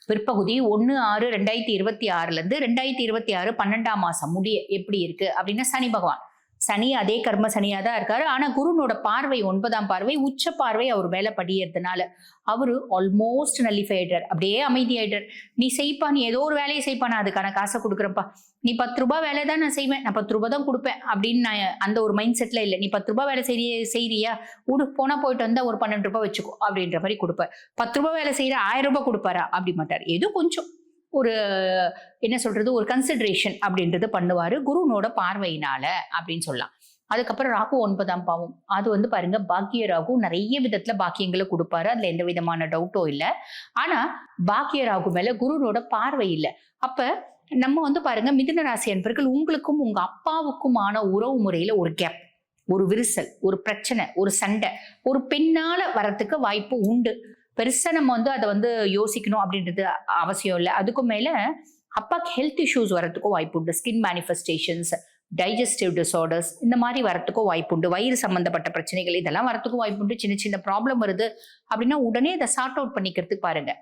பிற்பகுதி 1/6/2026 2026 12ஆம் மாசம் முடிய எப்படி இருக்கு அப்படின்னா சனி பகவான். சனி அதே கர்ம சனியா தான் இருக்காரு. ஆனா குருனோட பார்வை 9ஆம் பார்வை, உச்ச பார்வை அவர் மேல படியறதுனால அவரு ஆல்மோஸ்ட் நல்லிஃபைடர். அப்படியே அமைதியாயிட்டார். நீ செய்ப்பா, நீ ஏதோ ஒரு வேலையை செய்ப்பா, நான் அதுக்கான காசை கொடுக்குறேன்ப்பா. நீ ₹10 வேலை தான் நான் செய்வேன், நான் ₹10 தான் கொடுப்பேன் அப்படின்னு நான் அந்த ஒரு மைண்ட் செட்ல இல்லை. நீ ₹10 வேலை செய்றியா, விடு போனா போயிட்டு வந்தா ஒரு ₹12 வச்சுக்கோ அப்படின்ற மாதிரி கொடுப்பேன். ₹10 வேலை செய்யற ₹1000 கொடுப்பாரா? அப்படி மாட்டார். ஏதோ கொஞ்சம் ஒரு என்ன சொல்றது, ஒரு கன்சிடரேஷன் அப்படின்றது பண்ணுவாரு குருனோட பார்வையினால அப்படின்னு சொல்லலாம். அதுக்கப்புறம் ராகு 9ஆம் பாவம். அது வந்து பாருங்க பாக்கிய ராகு, நிறைய விதத்துல பாக்கியங்களை கொடுப்பாரு. அதுல எந்த விதமான டவுட்டும் இல்லை. ஆனா பாக்கிய ராகு மேல குருனோட பார்வை இல்லை. அப்ப நம்ம வந்து பாருங்க மிதுன ராசி அன்பர்கள், உங்களுக்கும் உங்க அப்பாவுக்குமான உறவு முறையில ஒரு கேப், ஒரு விரிசல், ஒரு பிரச்சனை, ஒரு சண்டை, ஒரு பெண்ணால வரத்துக்கு வாய்ப்பு உண்டு. பெருசா நம்ம வந்து அதை வந்து யோசிக்கணும் அப்படின்றது அவசியம் இல்லை. அதுக்கும் மேல அப்பாக்கு ஹெல்த் இஷ்யூஸ் வரத்துக்கும் வாய்ப்பு உண்டு. ஸ்கின் மேனிஃபெஸ்டேஷன்ஸ், டைஜஸ்டிவ் டிசார்டர்ஸ் இந்த மாதிரி வரத்துக்கும் வாய்ப்பு உண்டு. வயிறு சம்பந்தப்பட்ட பிரச்சனைகள் இதெல்லாம் வரத்துக்கும் வாய்ப்பு உண்டு. சின்ன சின்ன ப்ராப்ளம் வருது அப்படின்னா உடனே அதை சார்ட் அவுட் பண்ணிக்கிறதுக்கு பாருங்க.